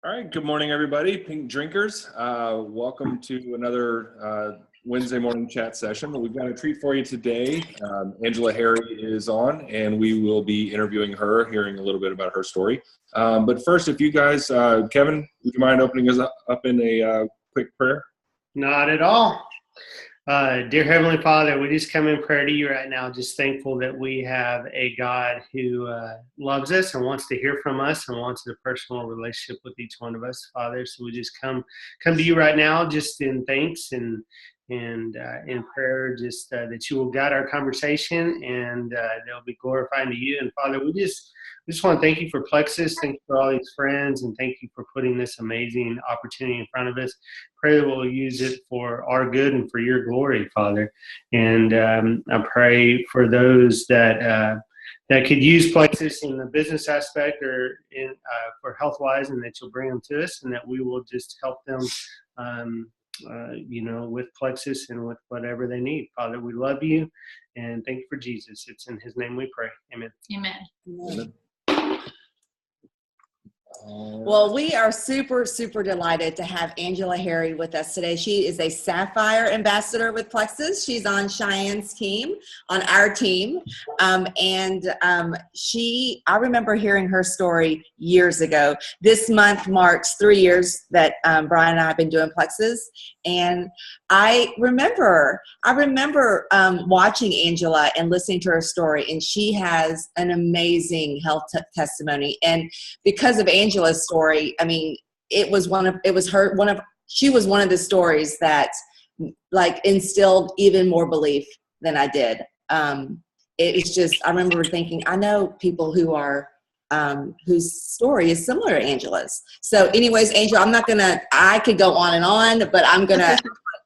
All right, good morning, everybody. Pink drinkers, welcome to another Wednesday morning chat session. We've got a treat for you today. Angela Harry is on, and we will be interviewing her, hearing a little bit about her story. But first, if you guys, Kevin, would you mind opening us up in a quick prayer? Not at all. Dear Heavenly Father, we just come in prayer to you right now, just thankful that we have a God who loves us and wants to hear from us and wants a personal relationship with each one of us, Father. So we just come to you right now just in thanks and in prayer, just that you will guide our conversation and they'll be glorifying to you. And Father, we just want to thank you for Plexus. Thank you for all these friends, and thank you for putting this amazing opportunity in front of us. Pray that we'll use it for our good and for your glory, Father. And I pray for those that could use Plexus in the business aspect or for health-wise, and that you'll bring them to us, and that we will just help them with Plexus and with whatever they need. Father, we love you, and thank you for Jesus. It's in his name we pray. Amen. Amen. Amen. Well, we are super, super delighted to have Angela Harry with us today. She is a Sapphire ambassador with Plexus. She's on Cheyenne's team, on our team. I remember hearing her story years ago. This month marks 3 years that Brian and I have been doing Plexus. And I remember watching Angela and listening to her story, and she has an amazing health testimony. And because of Angela's story, I mean, she was one of the stories that like instilled even more belief than I did. It's just, I remember thinking, I know people who are whose story is similar to Angela's. So anyways, Angela, I could go on, but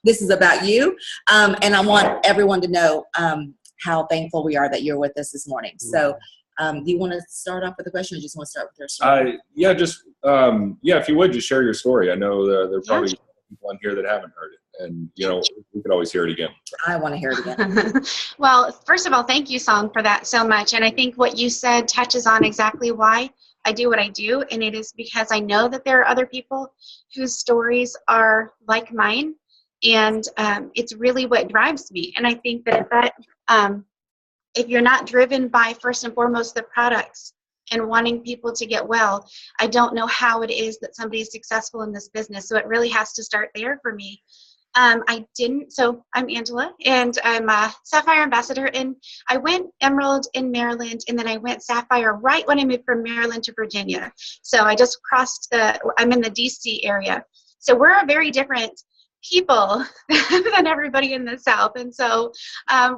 this is about you. And I want everyone to know how thankful we are that you're with us this morning. So do you want to start off with a question, or just want to start with your story? If you would, just share your story. I know there are probably people on here that haven't heard it. And, we could always hear it again. I want to hear it again. Well, first of all, thank you, Song, for that so much. And I think what you said touches on exactly why I do what I do. And it is because I know that there are other people whose stories are like mine. And it's really what drives me. And I think that if you're not driven by, first and foremost, the products and wanting people to get well, I don't know how it is that somebody is successful in this business. So it really has to start there for me. So I'm Angela, and I'm a Sapphire ambassador, and I went Emerald in Maryland, and then I went Sapphire right when I moved from Maryland to Virginia. So I just I'm in the DC area. So we're a very different people than everybody in the South. And so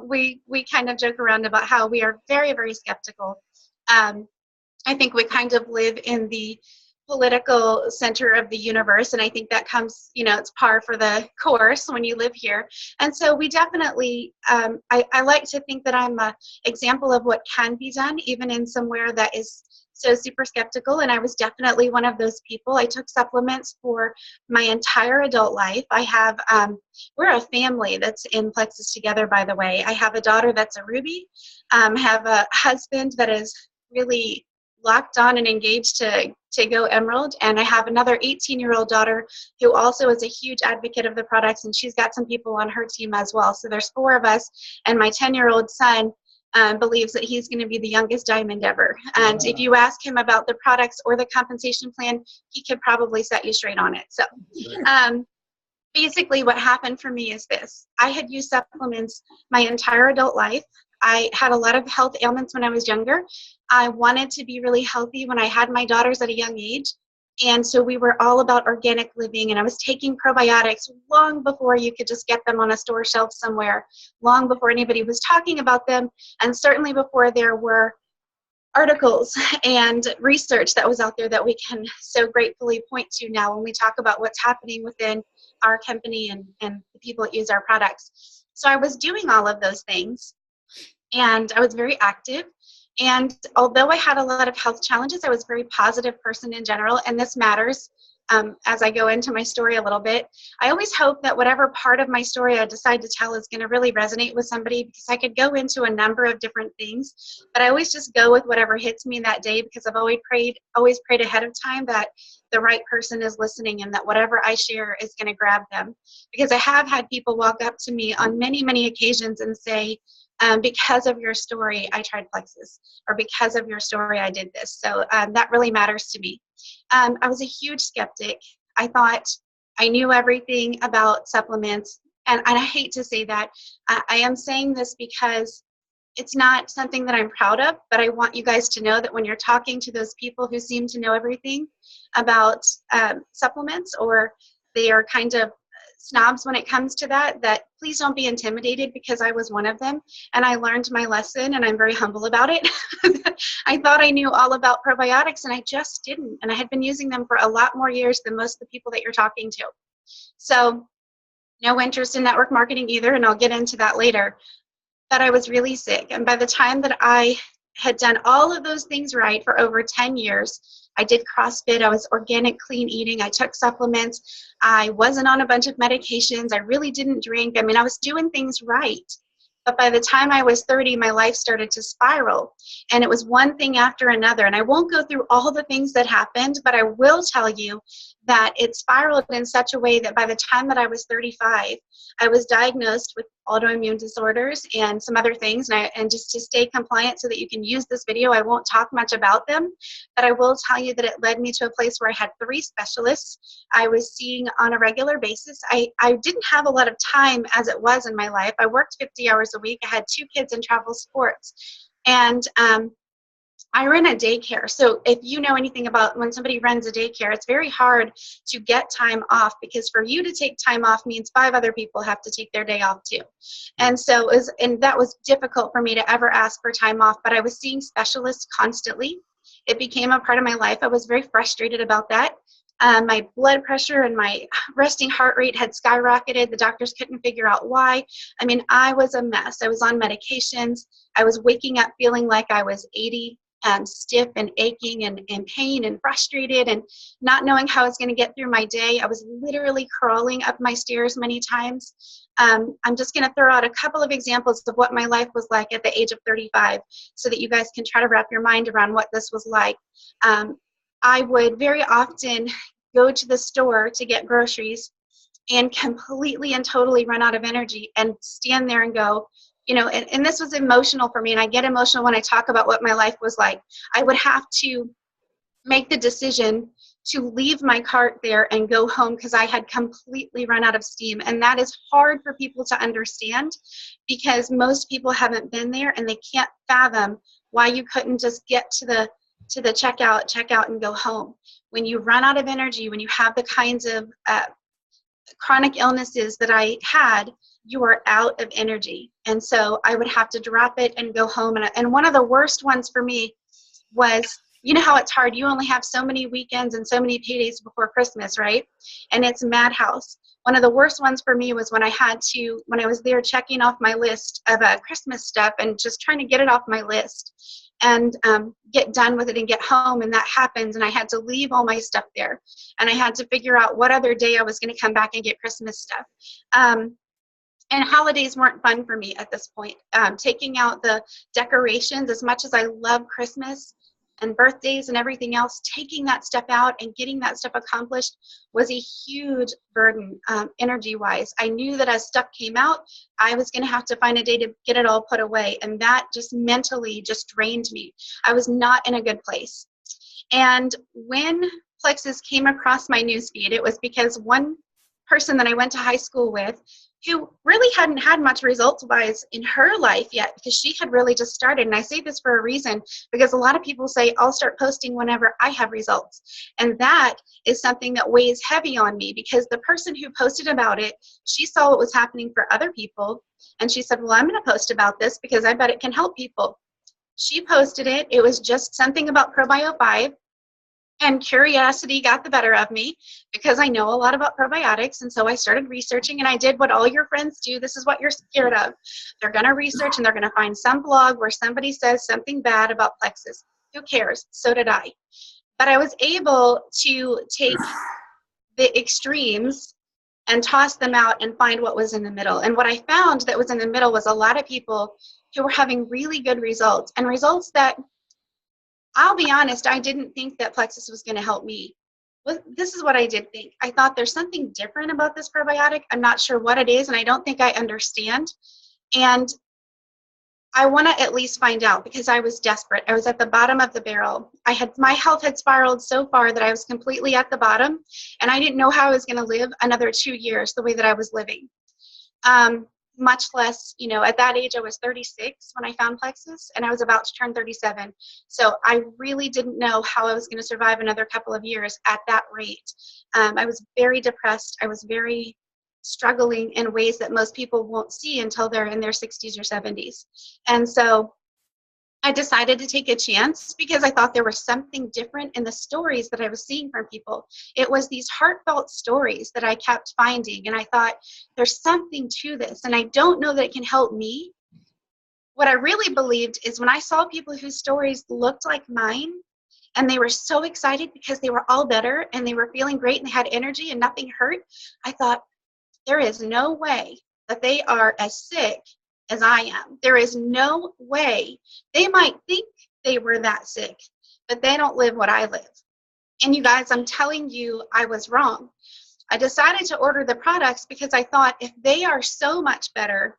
we kind of joke around about how we are very, very skeptical. I think we kind of live in the political center of the universe, and I think that comes, it's par for the course when you live here. And so we definitely, I like to think that I'm an example of what can be done, even in somewhere that is so super skeptical. And I was definitely one of those people. I took supplements for my entire adult life. I have, we're a family that's in Plexus together, by the way. I have a daughter that's a Ruby, have a husband that is really locked on and engaged to go Emerald. And I have another 18-year-old daughter who also is a huge advocate of the products, and she's got some people on her team as well. So there's 4 of us, and my 10-year-old son believes that he's going to be the youngest diamond ever. And if you ask him about the products or the compensation plan, he could probably set you straight on it. So basically what happened for me is this. I had used supplements my entire adult life. I had a lot of health ailments when I was younger. I wanted to be really healthy when I had my daughters at a young age. And so we were all about organic living, and I was taking probiotics long before you could just get them on a store shelf somewhere, long before anybody was talking about them, and certainly before there were articles and research that was out there that we can so gratefully point to now when we talk about what's happening within our company and the people that use our products. So I was doing all of those things, and I was very active. And although I had a lot of health challenges, I was a very positive person in general, and this matters. as I go into my story a little bit. I always hope that whatever part of my story I decide to tell is going to really resonate with somebody, because I could go into a number of different things, but I always just go with whatever hits me that day, because I've always prayed ahead of time that the right person is listening and that whatever I share is going to grab them. Because I have had people walk up to me on many, many occasions and say, because of your story, I tried Plexus, or because of your story, I did this. So that really matters to me. I was a huge skeptic. I thought I knew everything about supplements. And I hate to say that. I am saying this because it's not something that I'm proud of, but I want you guys to know that when you're talking to those people who seem to know everything about supplements, or they are kind of snobs when it comes to that please don't be intimidated, because I was one of them, and I learned my lesson, and I'm very humble about it. I thought I knew all about probiotics, and I just didn't, and I had been using them for a lot more years than most of the people that you're talking to. So no interest in network marketing either, and I'll get into that later. But I was really sick, and by the time that I had done all of those things right for over 10 years, I did CrossFit, I was organic, clean eating, I took supplements, I wasn't on a bunch of medications, I really didn't drink. I mean, I was doing things right. But by the time I was 30, my life started to spiral. And it was one thing after another. And I won't go through all the things that happened, but I will tell you that it spiraled in such a way that by the time that I was 35, I was diagnosed with autoimmune disorders and some other things. And just to stay compliant so that you can use this video, I won't talk much about them, but I will tell you that it led me to a place where I had 3 specialists I was seeing on a regular basis. I didn't have a lot of time as it was in my life. I worked 50 hours a week. I had 2 kids in travel sports. And I run a daycare. So if you know anything about when somebody runs a daycare, it's very hard to get time off, because for you to take time off means 5 other people have to take their day off too. And so that was difficult for me to ever ask for time off, but I was seeing specialists constantly. It became a part of my life. I was very frustrated about that. My blood pressure and my resting heart rate had skyrocketed. The doctors couldn't figure out why. I mean, I was a mess. I was on medications. I was waking up feeling like I was 80. Stiff and aching and pain and frustrated and not knowing how I was going to get through my day. I was literally crawling up my stairs many times. I'm just going to throw out a couple of examples of what my life was like at the age of 35 so that you guys can try to wrap your mind around what this was like. I would very often go to the store to get groceries and completely and totally run out of energy and stand there and go, you know, and this was emotional for me, and I get emotional when I talk about what my life was like. I would have to make the decision to leave my cart there and go home because I had completely run out of steam. And that is hard for people to understand, because most people haven't been there and they can't fathom why you couldn't just get to the checkout and go home. When you run out of energy, when you have the kinds of chronic illnesses that I had, you are out of energy. And so I would have to drop it and go home. And one of the worst ones for me was, you know how it's hard. You only have so many weekends and so many paydays before Christmas, right? And it's madhouse. One of the worst ones for me was when I was there checking off my list of Christmas stuff and just trying to get it off my list and get done with it and get home. And that happens. And I had to leave all my stuff there. And I had to figure out what other day I was going to come back and get Christmas stuff. And holidays weren't fun for me at this point. Taking out the decorations, as much as I love Christmas and birthdays and everything else, taking that stuff out and getting that stuff accomplished was a huge burden energy-wise. I knew that as stuff came out, I was going to have to find a day to get it all put away. And that just mentally just drained me. I was not in a good place. And when Plexus came across my newsfeed, it was because one person that I went to high school with, who really hadn't had much results-wise in her life yet, because she had really just started. And I say this for a reason, because a lot of people say, I'll start posting whenever I have results. And that is something that weighs heavy on me, because the person who posted about it, she saw what was happening for other people. And she said, well, I'm going to post about this because I bet it can help people. She posted it. It was just something about Probio 5. And curiosity got the better of me because I know a lot about probiotics. And so I started researching, and I did what all your friends do. This is what you're scared of. They're going to research and they're going to find some blog where somebody says something bad about Plexus. Who cares? So did I. But I was able to take the extremes and toss them out and find what was in the middle. And what I found that was in the middle was a lot of people who were having really good results, and results that, I'll be honest, I didn't think that Plexus was going to help me. Well, this is what I did think. I thought there's something different about this probiotic. I'm not sure what it is, and I don't think I understand. And I want to at least find out, because I was desperate. I was at the bottom of the barrel. My health had spiraled so far that I was completely at the bottom, and I didn't know how I was going to live another 2 years the way that I was living. Much less, at that age, I was 36 when I found Plexus, and I was about to turn 37. So I really didn't know how I was going to survive another couple of years at that rate. I was very depressed. I was very struggling in ways that most people won't see until they're in their 60s or 70s. And so I decided to take a chance because I thought there was something different in the stories that I was seeing from people. It was these heartfelt stories that I kept finding, and I thought, there's something to this, and I don't know that it can help me. What I really believed is when I saw people whose stories looked like mine, and they were so excited because they were all better, and they were feeling great, and they had energy, and nothing hurt, I thought, there is no way that they are as sick as I am. There is no way. They might think they were that sick, but they don't live what I live. And you guys, I'm telling you, I was wrong. I decided to order the products because I thought, if they are so much better,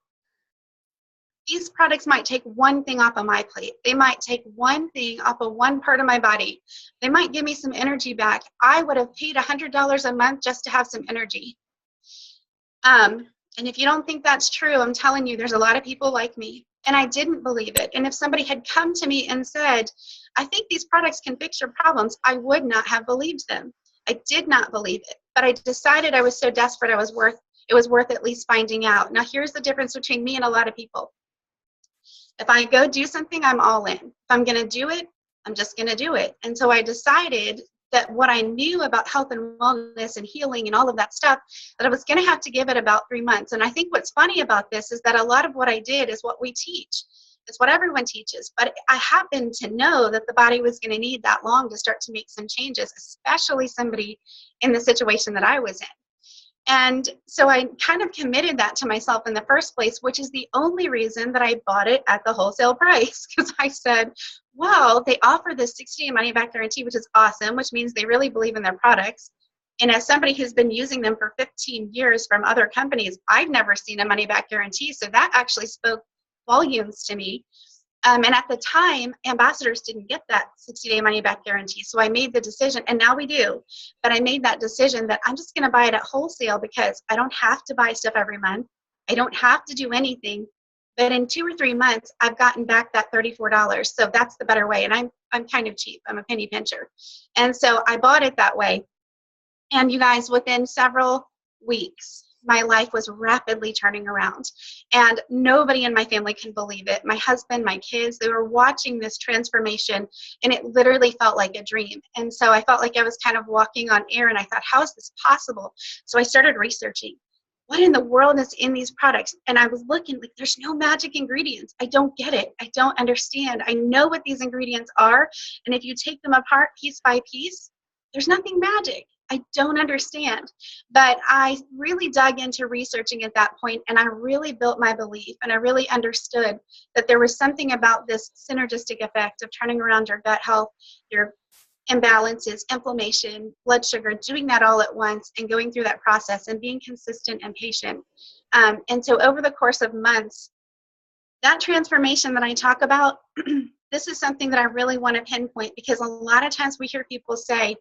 these products might take one thing off of my plate. They might take one thing off of one part of my body. They might give me some energy back. I would have paid $100 a month just to have some energy. And if you don't think that's true, I'm telling you, there's a lot of people like me. And I didn't believe it. And if somebody had come to me and said, I think these products can fix your problems, I would not have believed them. I did not believe it. But I decided I was so desperate, it was worth at least finding out. Now, here's the difference between me and a lot of people. If I go do something, I'm all in. If I'm going to do it, I'm just going to do it. And so I decided that what I knew about health and wellness and healing and all of that stuff, that I was going to have to give it about 3 months. And I think what's funny about this is that a lot of what I did is what we teach. It's what everyone teaches. But I happened to know that the body was going to need that long to start to make some changes, especially somebody in the situation that I was in. And so I kind of committed that to myself in the first place, which is the only reason that I bought it at the wholesale price, because I said, well, they offer this 60-day money-back guarantee, which is awesome, which means they really believe in their products. And as somebody who's been using them for 15 years from other companies, I've never seen a money-back guarantee. So that actually spoke volumes to me. And at the time, ambassadors didn't get that 60-day money-back guarantee. So I made the decision, and now we do, but I made that decision that I'm just going to buy it at wholesale because I don't have to buy stuff every month. I don't have to do anything. But in 2 or 3 months, I've gotten back that $34. So that's the better way. And I'm kind of cheap. I'm a penny pincher. And so I bought it that way. And you guys, within several weeks, my life was rapidly turning around. And nobody in my family can believe it. My husband, my kids, they were watching this transformation, and it literally felt like a dream. And so I felt like I was kind of walking on air, and I thought, how is this possible? So I started researching. What in the world is in these products? And I was looking like, there's no magic ingredients. I don't get it. I don't understand. I know what these ingredients are. And if you take them apart piece by piece, there's nothing magic. I don't understand. But I really dug into researching at that point, and I really built my belief, and I really understood that there was something about this synergistic effect of turning around your gut health, your imbalances, inflammation, blood sugar, doing that all at once and going through that process and being consistent and patient. And so over the course of months, that transformation that I talk about, this is something that I really want to pinpoint, because a lot of times we hear people say,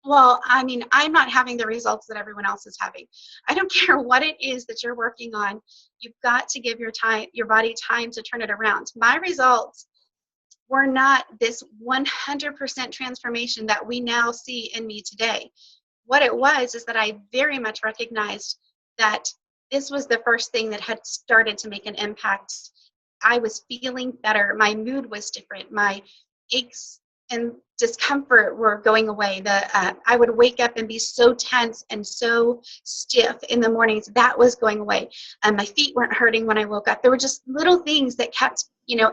well, I mean, I'm not having the results that everyone else is having. I don't care what it is that you're working on. You've got to give your body time to turn it around. My results were not this 100% transformation that we now see in me today. What it was is that I very much recognized that this was the first thing that had started to make an impact. I was feeling better. My mood was different. My aches and discomfort were going away. I would wake up and be so tense and so stiff in the mornings. That was going away. My feet weren't hurting when I woke up. There were just little things that kept,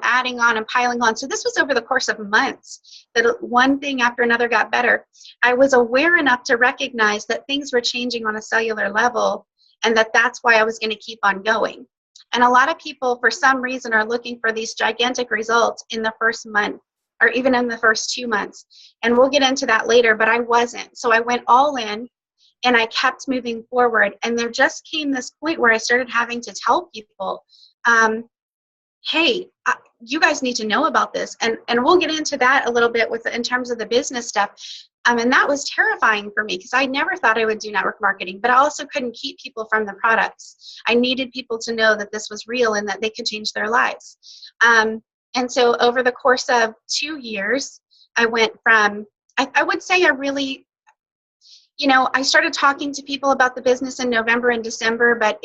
adding on and piling on. So this was over the course of months that one thing after another got better. I was aware enough to recognize that things were changing on a cellular level, and that's why I was going to keep on going. And a lot of people, for some reason, are looking for these gigantic results in the first month, or even in the first 2 months. And we'll get into that later, but I wasn't. So I went all in and I kept moving forward. And there just came this point where I started having to tell people, hey, you guys need to know about this. And we'll get into that a little bit in terms of the business stuff. And that was terrifying for me because I never thought I would do network marketing, but I also couldn't keep people from the products. I needed people to know that this was real and that they could change their lives. And so over the course of 2 years, I went from, I would say I really, I started talking to people about the business in November and December, but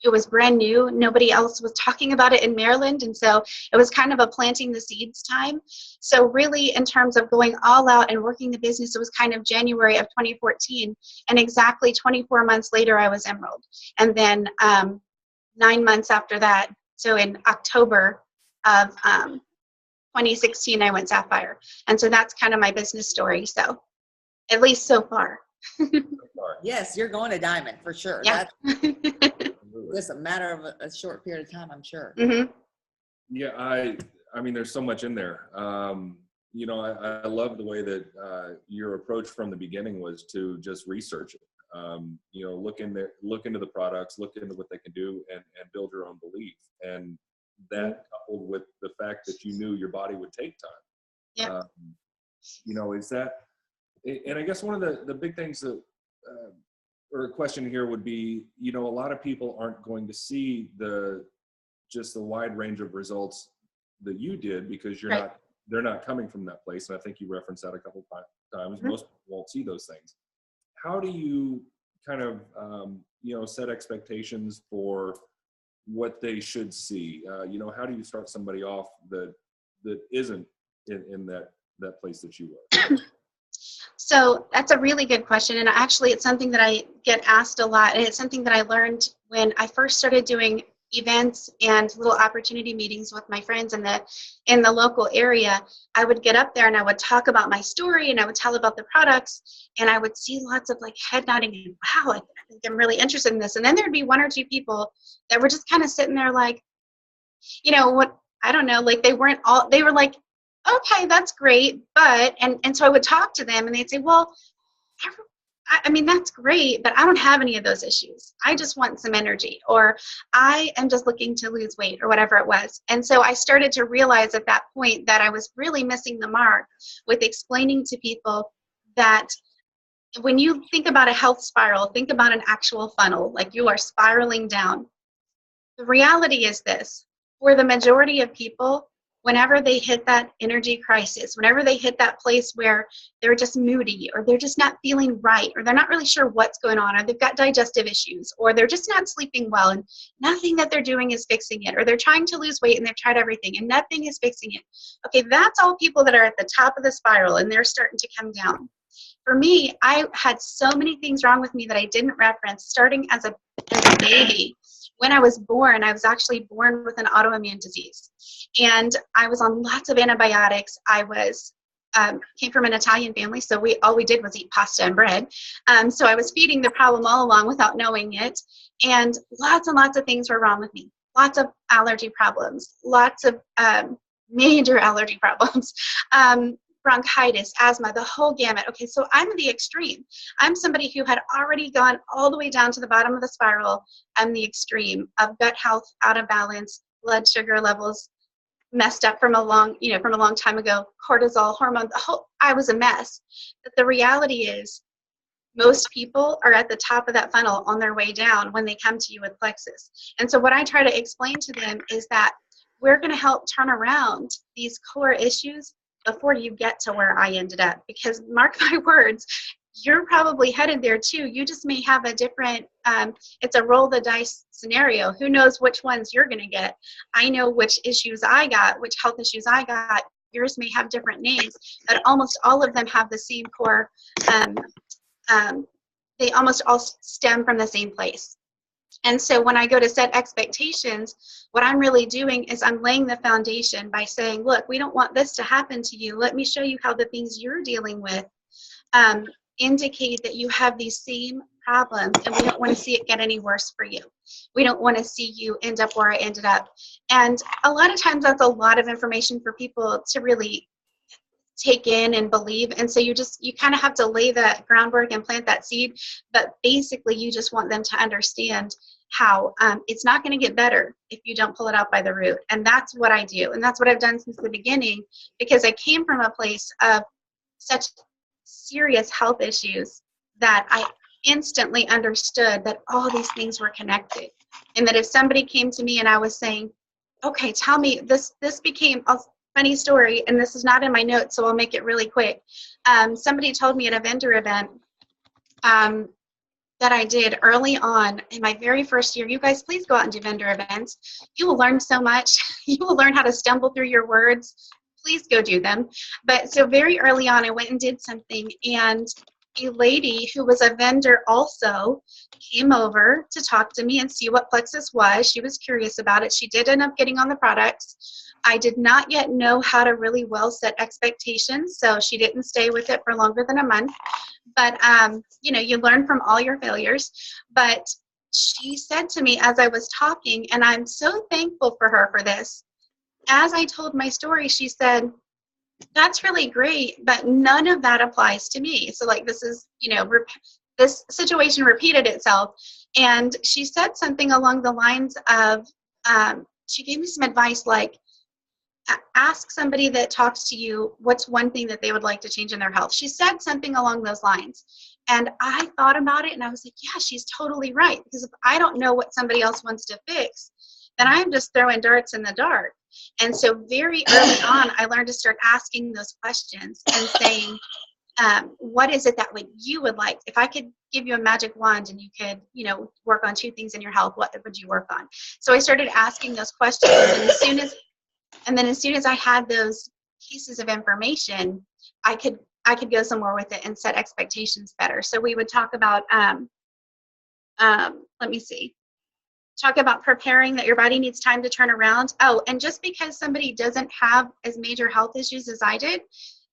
it was brand new. Nobody else was talking about it in Maryland. And so it was kind of a planting the seeds time. So really, in terms of going all out and working the business, it was kind of January of 2014. And exactly 24 months later, I was Emerald. And then 9 months after that, so in October of 2016, I went Sapphire. And so that's kind of my business story. So at least so far. Yes, you're going to Diamond for sure. Yeah. That's just a matter of a short period of time, I'm sure. Mm-hmm. Yeah, I mean, there's so much in there. I love the way that your approach from the beginning was to just research it. Look into the products, look into what they can do, and build your own belief. And that coupled with the fact that you knew your body would take time. Yeah. Is that, and I guess one of the big things that, or a question here would be, a lot of people aren't going to see the wide range of results that you did because they're not coming from that place. And I think you referenced that a couple times. Mm-hmm. Most people won't see those things. How do you kind of, set expectations for what they should see? How do you start somebody off that isn't in that place that you were? So that's a really good question. And actually, it's something that I get asked a lot. And it's something that I learned when I first started doing events and little opportunity meetings with my friends in the local area. I would get up there and I would talk about my story and I would tell about the products, and I would see lots of head nodding and, wow, I think I'm really interested in this. And then there'd be 1 or 2 people that were just kind of sitting there what, I don't know, they were like, okay, that's great, but, and so I would talk to them and they'd say, well, I mean, that's great, but I don't have any of those issues. I just want some energy, or I am just looking to lose weight, or whatever it was. And so I started to realize at that point that I was really missing the mark with explaining to people that when you think about a health spiral, think about an actual funnel, like you are spiraling down. The reality is this: for the majority of people, whenever they hit that energy crisis, whenever they hit that place where they're just moody, or they're just not feeling right, or they're not really sure what's going on, or they've got digestive issues, or they're just not sleeping well and nothing that they're doing is fixing it, or they're trying to lose weight and they've tried everything and nothing is fixing it. Okay, that's all people that are at the top of the spiral and they're starting to come down. For me, I had so many things wrong with me that I didn't reference starting as a baby. When I was born, I was actually born with an autoimmune disease. And I was on lots of antibiotics. I was came from an Italian family, so all we did was eat pasta and bread. So I was feeding the problem all along without knowing it. And lots of things were wrong with me. Lots of allergy problems, lots of major allergy problems. Bronchitis, asthma, the whole gamut. Okay, so I'm the extreme. I'm somebody who had already gone all the way down to the bottom of the spiral. I'm the extreme of gut health, out of balance, blood sugar levels messed up from a long time ago, cortisol, hormone, I was a mess. But the reality is, most people are at the top of that funnel on their way down when they come to you with Plexus. And so what I try to explain to them is that we're going to help turn around these core issues before you get to where I ended up. Because mark my words, you're probably headed there too. You just may have a different, it's a roll the dice scenario. Who knows which ones you're going to get? I know which issues I got, which health issues I got. yours may have different names, but almost all of them have the same core. They almost all stem from the same place. And so when I go to set expectations, what I'm really doing is I'm laying the foundation by saying, look, we don't want this to happen to you. Let me show you how the things you're dealing with indicate that you have these same problems, and we don't want to see it get any worse for you. We don't want to see you end up where I ended up. And a lot of times that's a lot of information for people to really take in and believe. And so you kind of have to lay that groundwork and plant that seed. But basically, you just want them to understand how it's not going to get better if you don't pull it out by the root. And that's what I do. And that's what I've done since the beginning, because I came from a place of such serious health issues that I instantly understood that all these things were connected. And that if somebody came to me and I was saying, okay, tell me, this became a funny story, and this is not in my notes, so I'll make it really quick. Somebody told me at a vendor event that I did early on in my very first year, you guys, please go out and do vendor events. You will learn so much. You will learn how to stumble through your words. Please go do them. But so very early on, I went and did something, and a lady who was a vendor also came over to talk to me and see what Plexus was. She was curious about it. She did end up getting on the products. I did not yet know how to really well set expectations, so she didn't stay with it for longer than a month. But, you learn from all your failures. But she said to me as I was talking, and I'm so thankful for her for this, as I told my story, she said, that's really great, but none of that applies to me. So like this is, this situation repeated itself. And she said something along the lines of, she gave me some advice like, ask somebody that talks to you what's one thing that they would like to change in their health. She said something along those lines. And I thought about it and I was like, yeah, she's totally right. Because if I don't know what somebody else wants to fix, then I'm just throwing darts in the dark. And so very early on, I learned to start asking those questions and saying, what is it that you would like? If I could give you a magic wand and you could, work on 2 things in your health, what would you work on? So I started asking those questions. And then as soon as I had those pieces of information, I could go somewhere with it and set expectations better. So we would talk about, talk about preparing, that your body needs time to turn around. Oh, and just because somebody doesn't have as major health issues as I did,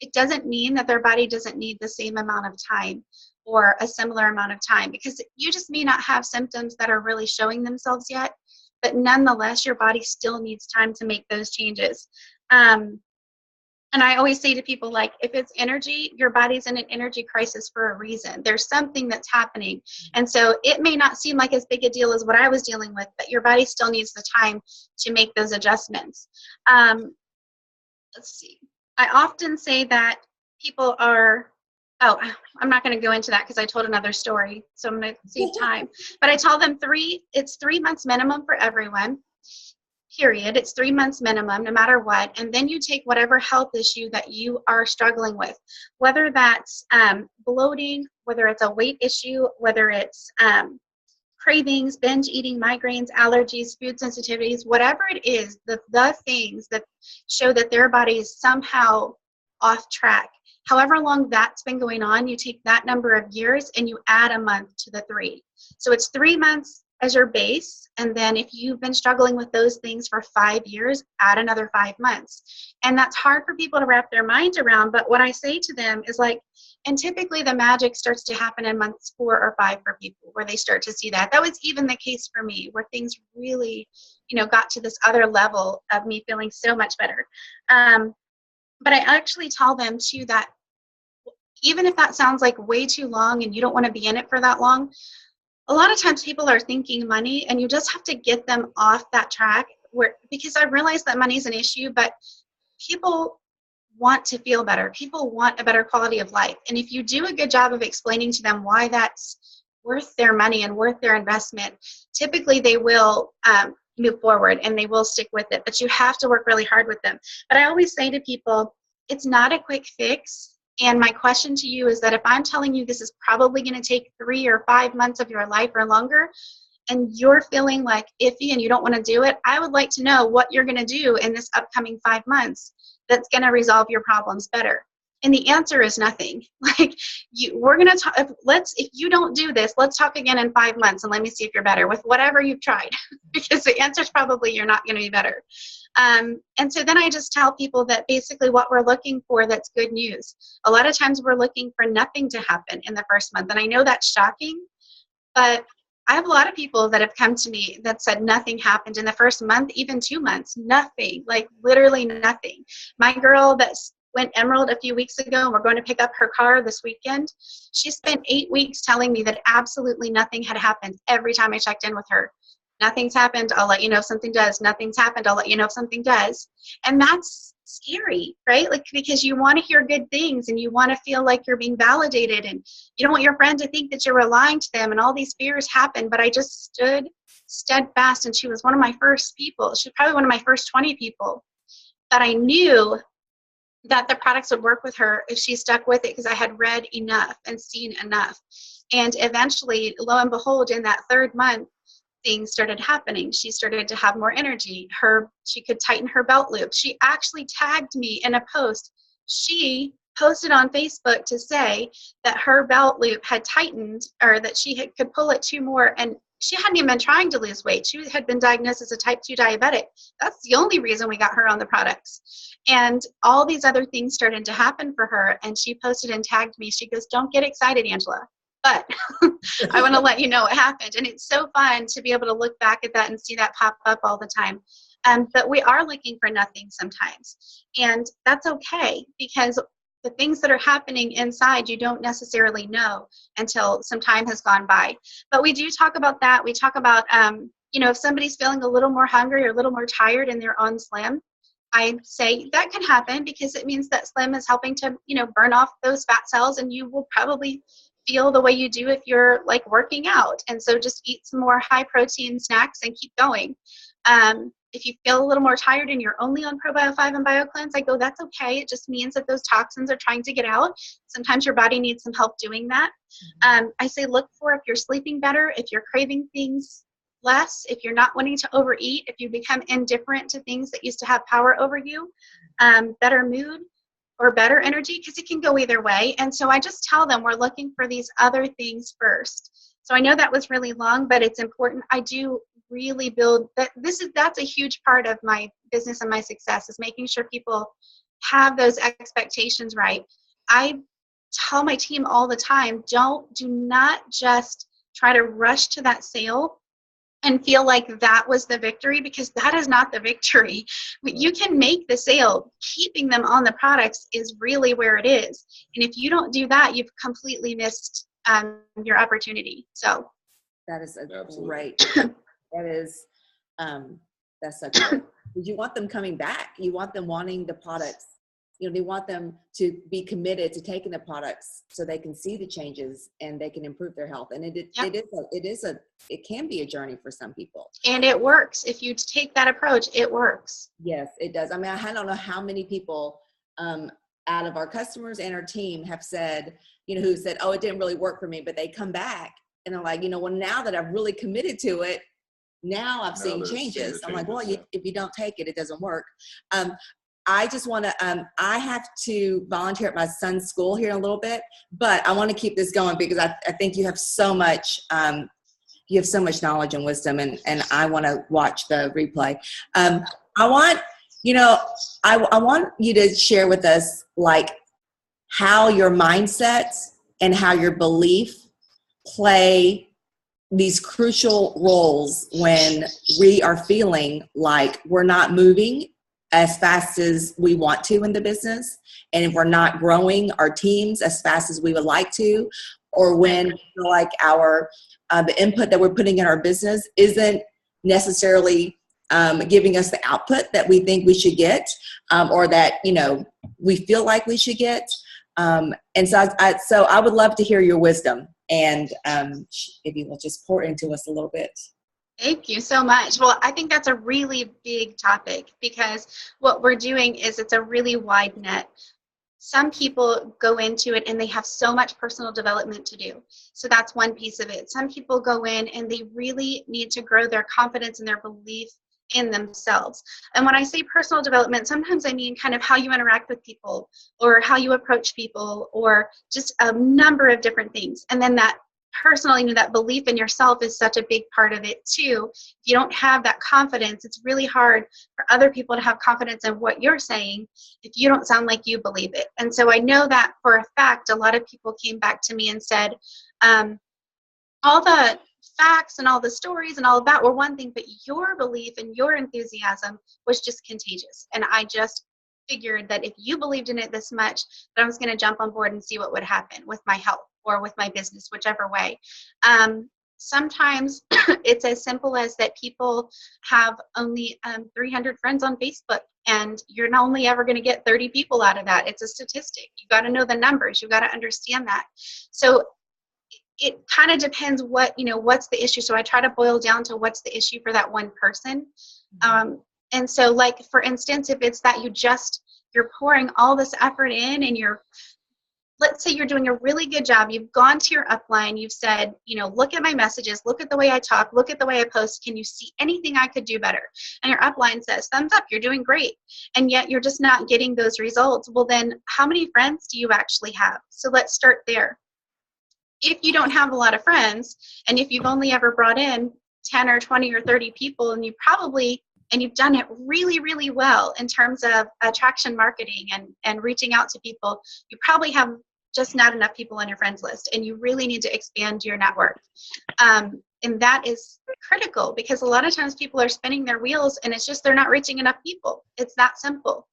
it doesn't mean that their body doesn't need the same amount of time or a similar amount of time, because you just may not have symptoms that are really showing themselves yet, but nonetheless, your body still needs time to make those changes. And I always say to people, like, if it's energy, your body's in an energy crisis for a reason. There's something that's happening. And so it may not seem like as big a deal as what I was dealing with, but your body still needs the time to make those adjustments. Let's see. I often say that people are, I'm not going to go into that because I told another story, so I'm going to save time. But I tell them it's 3 months minimum for everyone. Period. It's 3 months minimum, no matter what. And then you take whatever health issue that you are struggling with, whether that's bloating, whether it's a weight issue, whether it's cravings, binge eating, migraines, allergies, food sensitivities, whatever it is, the things that show that their body is somehow off track. However long that's been going on, you take that number of years and you add a month to the 3. So it's 3 months as your base, and then if you've been struggling with those things for 5 years, add another 5 months. And that's hard for people to wrap their minds around, but what I say to them is like, and typically the magic starts to happen in months 4 or 5 for people, where they start to see that. That was even the case for me, where things really, got to this other level of me feeling so much better. But I actually tell them too that even if that sounds like way too long and you don't want to be in it for that long, a lot of times people are thinking money, and you just have to get them off that track, because I realize that money is an issue, but people want to feel better. People want a better quality of life. And if you do a good job of explaining to them why that's worth their money and worth their investment, typically they will move forward and they will stick with it. But you have to work really hard with them. But I always say to people, it's not a quick fix. And my question to you is that if I'm telling you this is probably going to take 3 or 5 months of your life or longer, and you're feeling like iffy and you don't want to do it, I would like to know what you're going to do in this upcoming 5 months that's going to resolve your problems better? And the answer is nothing. Like, we're going to talk, if you don't do this, let's talk again in 5 months and let me see if you're better with whatever you've tried, because the answer is probably you're not going to be better. And so then I just tell people that basically what we're looking for, that's good news. A lot of times we're looking for nothing to happen in the first month. And I know that's shocking, but I have a lot of people that have come to me that said nothing happened in the first month, even 2 months, nothing, like literally nothing. My girl that went Emerald a few weeks ago, and we're going to pick up her car this weekend, she spent 8 weeks telling me that absolutely nothing had happened every time I checked in with her. Nothing's happened, I'll let you know if something does. Nothing's happened, I'll let you know if something does. And that's scary, right? Like, because you want to hear good things and you want to feel like you're being validated, and you don't want your friend to think that you're relying to them, and all these fears happen. But I just stood steadfast, and she was one of my first people. She was probably one of my first 20 people that I knew that the products would work with her if she stuck with it, because I had read enough and seen enough. And eventually, lo and behold, in that 3rd month, things started happening. She started to have more energy. She could tighten her belt loop. She actually tagged me in a post. She posted on Facebook to say that her belt loop had tightened, or that she could pull it 2 more. And she hadn't even been trying to lose weight. She had been diagnosed as a type 2 diabetic. That's the only reason we got her on the products. And all these other things started to happen for her. And she posted and tagged me. She goes, "Don't get excited, Angela, but I want to let you know what happened." And it's so fun to be able to look back at that and see that pop up all the time. But we are looking for nothing sometimes. And that's okay, because the things that are happening inside, you don't necessarily know until some time has gone by. But we do talk about that. We talk about, if somebody's feeling a little more hungry or a little more tired and they're on Slim, I say that can happen, because it means that Slim is helping to, burn off those fat cells, and you will probably feel the way you do if you're like working out. And so just eat some more high protein snacks and keep going. If you feel a little more tired and you're only on ProBio 5 and BioCleanse, I go, that's okay. It just means that those toxins are trying to get out. Sometimes your body needs some help doing that. I say look for if you're sleeping better, if you're craving things less, if you're not wanting to overeat, if you become indifferent to things that used to have power over you, better mood or better energy, because it can go either way. And so I just tell them we're looking for these other things first. So I know that was really long, but it's important. I do really build that. That's a huge part of my business and my success, is making sure people have those expectations right. I tell my team all the time, do not just try to rush to that sale and feel like that was the victory, because that is not the victory. You can make the sale. Keeping them on the products is really where it is. And if you don't do that, you've completely missed your opportunity. So that is Absolutely. great. That is, that's so great. You want them coming back. You want them wanting the products. They want them to be committed to taking the products so they can see the changes and they can improve their health. And it can be a journey for some people. And it works. If you take that approach, it works. Yes, it does. I mean, I don't know how many people out of our customers and our team have said, who said, "Oh, it didn't really work for me," but they come back and they're like, well, now that I've really committed to it, now I've seen changes. I'm like, well, if you don't take it, it doesn't work. I just want to, I have to volunteer at my son's school here in a little bit, but I want to keep this going because I think you have so much knowledge and wisdom, and I want to watch the replay. I want you to share with us like how your mindset and how your belief play these crucial roles when we are feeling like we're not moving as fast as we want to in the business, and if we're not growing our teams as fast as we would like to, or when we feel like the input that we're putting in our business isn't necessarily giving us the output that we think we should get, or that we feel like we should get. And so I would love to hear your wisdom, and if you will just pour into us a little bit. Thank you so much. Well, I think that's a really big topic, because what we're doing is it's a really wide net. Some people go into it and they have so much personal development to do. So that's one piece of it. Some people go in and they really need to grow their confidence and their belief in themselves. And when I say personal development, sometimes I mean kind of how you interact with people or how you approach people or just a number of different things. And then that personal, that belief in yourself is such a big part of it too. If you don't have that confidence, it's really hard for other people to have confidence in what you're saying if you don't sound like you believe it. And so I know that for a fact, a lot of people came back to me and said, all the facts and all the stories and all of that were one thing, but your belief and your enthusiasm was just contagious. And I just figured that if you believed in it this much, that I was going to jump on board and see what would happen with my health or with my business, whichever way. Sometimes it's as simple as that people have only 300 friends on Facebook, and you're not only ever going to get 30 people out of that. It's a statistic. You got to know the numbers. You got to understand that. So it kind of depends what's the issue. So I try to boil down to what's the issue for that one person. And so, like, for instance, if it's that you're pouring all this effort in and let's say you're doing a really good job. You've gone to your upline. You've said, look at my messages, look at the way I talk, look at the way I post. Can you see anything I could do better? And your upline says, thumbs up, you're doing great. And yet you're just not getting those results. Well, then how many friends do you actually have? So let's start there. If you don't have a lot of friends, and if you've only ever brought in 10 or 20 or 30 people, and you've done it really, really well in terms of attraction marketing and reaching out to people, you probably have just not enough people on your friends list, and you really need to expand your network. And that is critical, because a lot of times people are spinning their wheels and it's just they're not reaching enough people. It's that simple.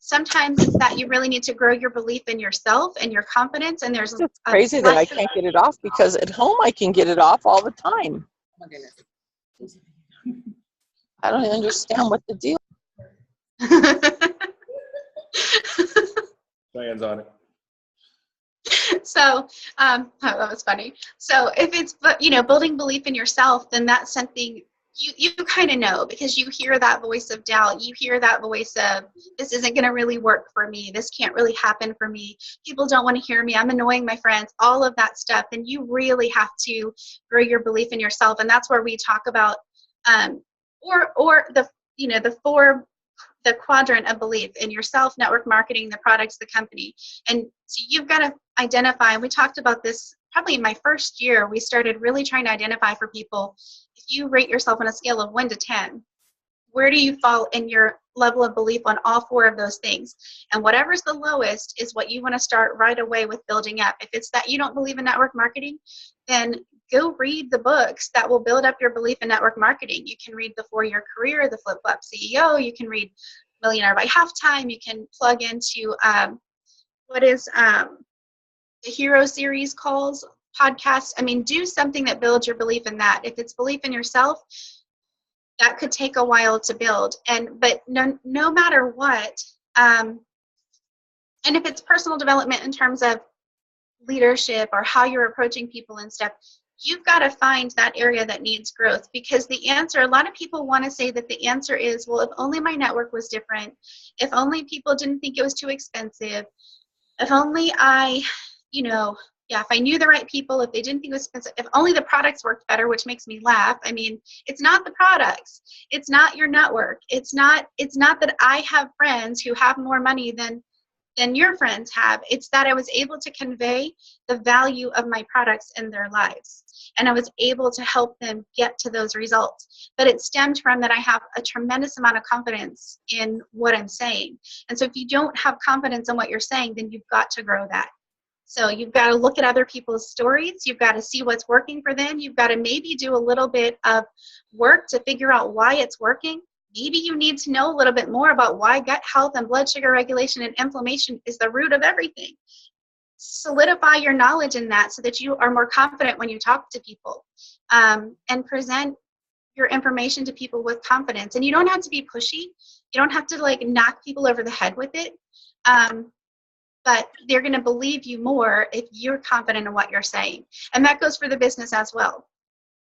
Sometimes it's that you really need to grow your belief in yourself and your confidence. And there's it's crazy that I can't get it off, because at home I can get it off all the time. Oh my goodness. I don't understand what the deal. Diane's on it. So, that was funny. So if it's, building belief in yourself, then that's something you kind of know, because you hear that voice of doubt. You hear that voice of, this isn't going to really work for me. This can't really happen for me. People don't want to hear me. I'm annoying my friends, all of that stuff. And you really have to grow your belief in yourself. And that's where we talk about, or the quadrant of belief in yourself, network marketing, the products, the company. And so you've got to identify, and we talked about this probably in my first year, we started really trying to identify for people, if you rate yourself on a scale of 1 to 10, where do you fall in your level of belief on all 4 of those things? And whatever's the lowest is what you want to start right away with building up. If it's that you don't believe in network marketing, then go read the books that will build up your belief in network marketing. You can read the 4-Year Career, the Flip Flop CEO. You can read Millionaire by Halftime. You can plug into the Hero Series calls, podcasts. I mean, do something that builds your belief in that. If it's belief in yourself, that could take a while to build. But no matter what, and if it's personal development in terms of leadership or how you're approaching people and stuff, you've got to find that area that needs growth, because the answer, a lot of people want to say that the answer is, well, if only my network was different, if only people didn't think it was too expensive, if only if I knew the right people, if they didn't think it was expensive, if only the products worked better, which makes me laugh. I mean, it's not the products, it's not your network, it's not that I have friends who have more money than your friends have. It's that I was able to convey the value of my products in their lives, and I was able to help them get to those results. But it stemmed from that I have a tremendous amount of confidence in what I'm saying. And so if you don't have confidence in what you're saying, then you've got to grow that. So you've got to look at other people's stories. You've got to see what's working for them. You've got to maybe do a little bit of work to figure out why it's working. Maybe you need to know a little bit more about why gut health and blood sugar regulation and inflammation is the root of everything. Solidify your knowledge in that so that you are more confident when you talk to people, and present your information to people with confidence. And you don't have to be pushy. You don't have to knock people over the head with it. But they're going to believe you more if you're confident in what you're saying. And that goes for the business as well.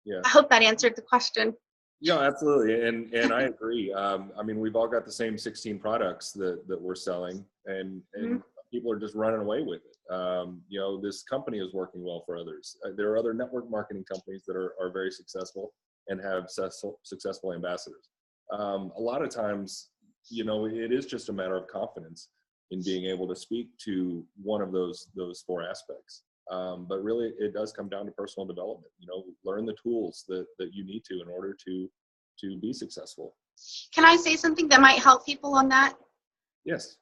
Yeah. I hope that answered the question. Yeah, absolutely. And I agree. I mean, we've all got the same 16 products that we're selling, and people are just running away with it. This company is working well for others. There are other network marketing companies that are very successful. and have successful ambassadors. A lot of times, it is just a matter of confidence in being able to speak to one of those four aspects. But really, it does come down to personal development. Learn the tools that you need to in order to be successful. Can I say something that might help people on that? Yes.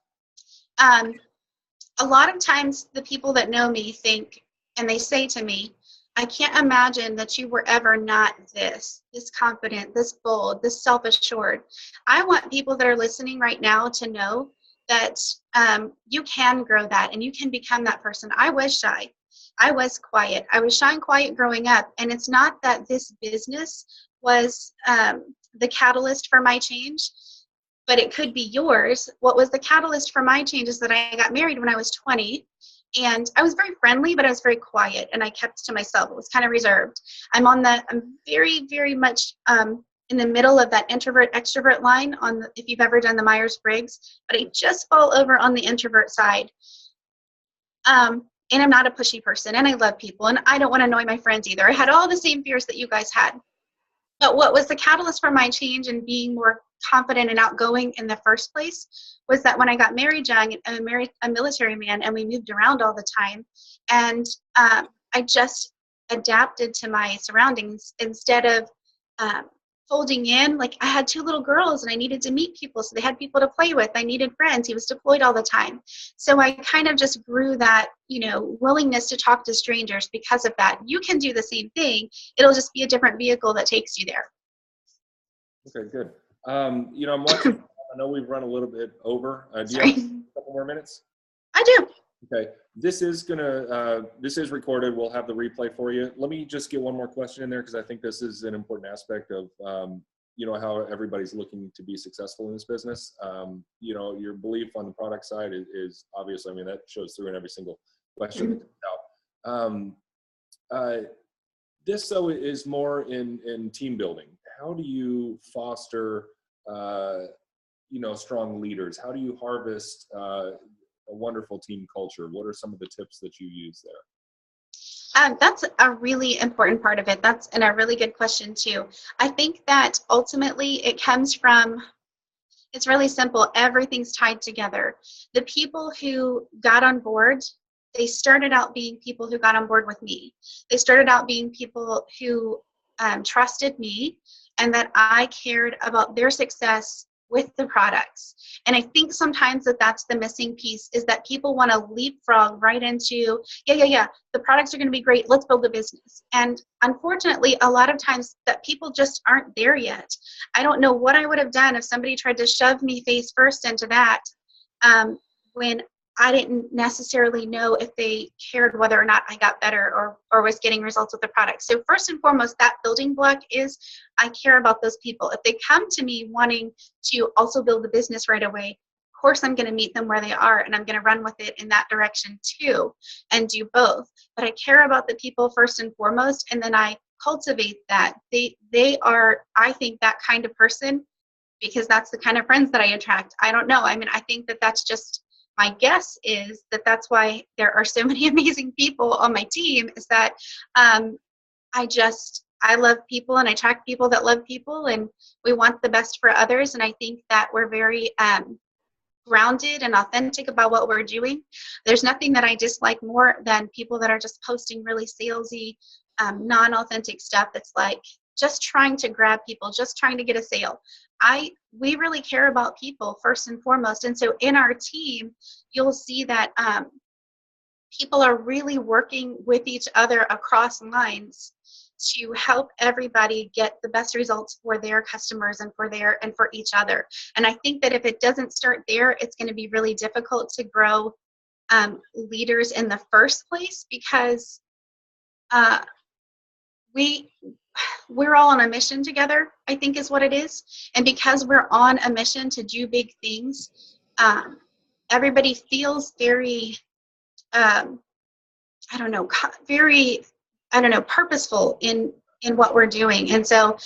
A lot of times the people that know me think, and they say to me, I can't imagine that you were ever not this confident, this bold, this self-assured. I want people that are listening right now to know that you can grow that and you can become that person. I was shy. I was quiet. I was shy and quiet growing up. And it's not that this business was the catalyst for my change, but it could be yours. What was the catalyst for my change is that I got married when I was 20. And I was very friendly, but I was very quiet, and I kept to myself. It was kind of reserved. I'm very, very much in the middle of that introvert-extrovert line if you've ever done the Myers-Briggs, but I just fall over on the introvert side. And I'm not a pushy person, and I love people, and I don't want to annoy my friends either. I had all the same fears that you guys had. But what was the catalyst for my change and being more confident and outgoing in the first place was that when I got married young, I married a military man, and we moved around all the time. And I just adapted to my surroundings instead of folding in. Like, I had two little girls and I needed to meet people, so they had people to play with. I needed friends. He was deployed all the time. So I kind of just grew that, willingness to talk to strangers because of that. You can do the same thing. It'll just be a different vehicle that takes you there. Okay, good. I'm watching. I know we've run a little bit over. Do you have a couple more minutes? I do. Okay. This is recorded. We'll have the replay for you. Let me just get one more question in there, because I think this is an important aspect of, how everybody's looking to be successful in this business. Your belief on the product side is obvious. I mean, that shows through in every single question that comes out. This, though, is more in team building. How do you foster, strong leaders? How do you harvest a wonderful team culture? What are some of the tips that you use there? That's a really important part of it. That's a really good question too. I think that ultimately it comes from, it's really simple. Everything's tied together. The people who got on board, they started out being people who got on board with me. They started out being people who trusted me and that I cared about their success with the products. And I think sometimes that's the missing piece, is that people want to leapfrog right into, the products are going to be great, let's build a business. And unfortunately, a lot of times that people just aren't there yet. I don't know what I would have done if somebody tried to shove me face first into that when I didn't necessarily know if they cared whether or not I got better or was getting results with the product. So first and foremost, that building block is I care about those people. If they come to me wanting to also build the business right away, of course I'm going to meet them where they are, and I'm going to run with it in that direction too and do both. But I care about the people first and foremost, and then I cultivate that. They are, I think, that kind of person, because that's the kind of friends that I attract. I don't know. I mean, I think that's just, my guess is that's why there are so many amazing people on my team, is that I love people and I attract people that love people, and we want the best for others. And I think that we're very grounded and authentic about what we're doing. There's nothing that I dislike more than people that are just posting really salesy, non-authentic stuff that's like just trying to grab people, just trying to get a sale. We really care about people first and foremost. And so in our team, you'll see that people are really working with each other across lines to help everybody get the best results for their customers and for each other. And I think that if it doesn't start there, it's going to be really difficult to grow leaders in the first place, because we're all on a mission together, I think is what it is. And because we're on a mission to do big things, everybody feels very, purposeful in what we're doing. And so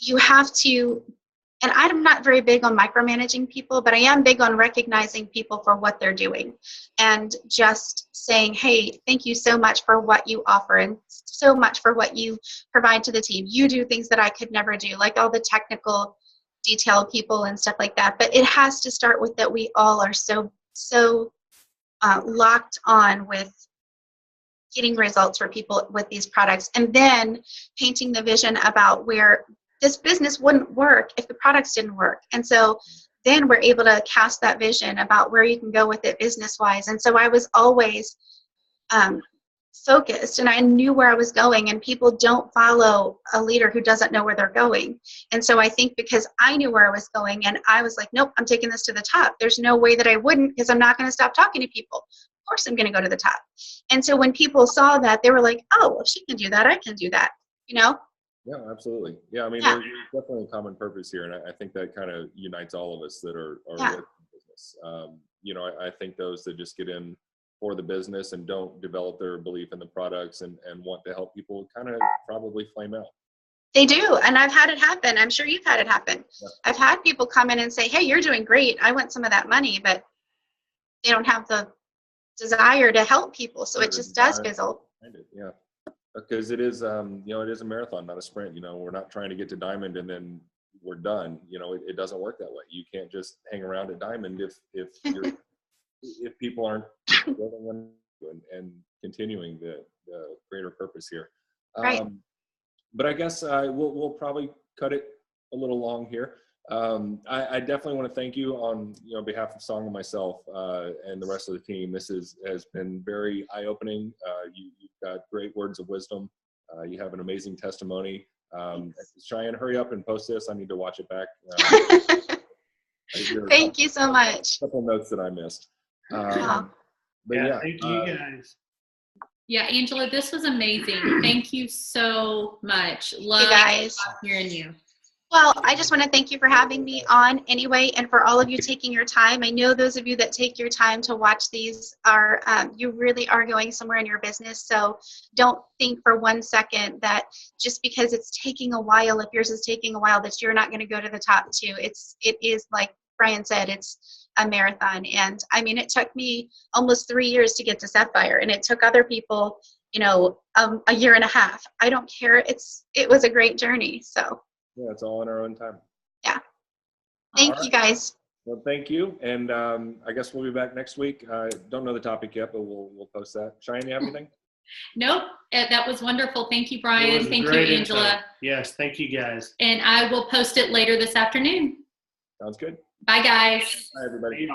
you have to, And I'm not very big on micromanaging people, but I am big on recognizing people for what they're doing and just saying, hey, thank you so much for what you offer and so much for what you provide to the team. You do things that I could never do, like all the technical detail people and stuff like that. But it has to start with that we all are so locked on with getting results for people with these products, and then painting the vision about where this business wouldn't work if the products didn't work. And so then we're able to cast that vision about where you can go with it business wise. And so I was always focused, and I knew where I was going, and people don't follow a leader who doesn't know where they're going. And so I think because I knew where I was going, and I was like, nope, I'm taking this to the top. There's no way that I wouldn't, because I'm not going to stop talking to people. Of course I'm going to go to the top. And so when people saw that, they were like, oh, well, if she can do that, I can do that, you know? Yeah, absolutely. Yeah, I mean, Yeah. there's definitely a common purpose here, and I think that kind of unites all of us that are Yeah. working in business. You know, I think those that just get in for the business and don't develop their belief in the products and want to help people kind of probably flame out. They do, and I've had it happen. I'm sure you've had it happen. Yeah. I've had people come in and say, hey, you're doing great. I want some of that money, but they don't have the desire to help people, so it just does fizzle. Yeah, because it is, you know, it is a marathon, not a sprint. You know, we're not trying to get to diamond and then we're done. You know, it doesn't work that way. You can't just hang around at diamond if you're if people aren't building and continuing the greater purpose here. Right. But I guess we'll probably cut it a little long here. I definitely want to thank you on behalf of Song and myself and the rest of the team. This has been very eye-opening. You've got great words of wisdom. You have an amazing testimony. Cheyenne, hurry up and post this. I need to watch it back. Thank you so much. A couple notes that I missed. Wow. But yeah, thank you guys. Yeah, Angela, this was amazing. Thank you so much. Love You guys. hearing you. Well, I just want to thank you for having me on anyway, and for all of you taking your time. I know those of you that take your time to watch these are, you really are going somewhere in your business. So don't think for 1 second that just because it's taking a while, if yours is taking a while, that you're not going to go to the top too. It is like Brian said, it's a marathon. And I mean, it took me almost 3 years to get to Sapphire, and it took other people, a year and a half. I don't care. It was a great journey. So. Yeah, it's all in our own time. Yeah. Thank you guys. Well, thank you. And I guess we'll be back next week. I don't know the topic yet, but we'll post that. Cheyenne, you have anything? Nope. That was wonderful. Thank you, Brian. Thank you, Angela. Info. Yes, thank you guys. And I will post it later this afternoon. Sounds good. Bye, guys. Bye, everybody.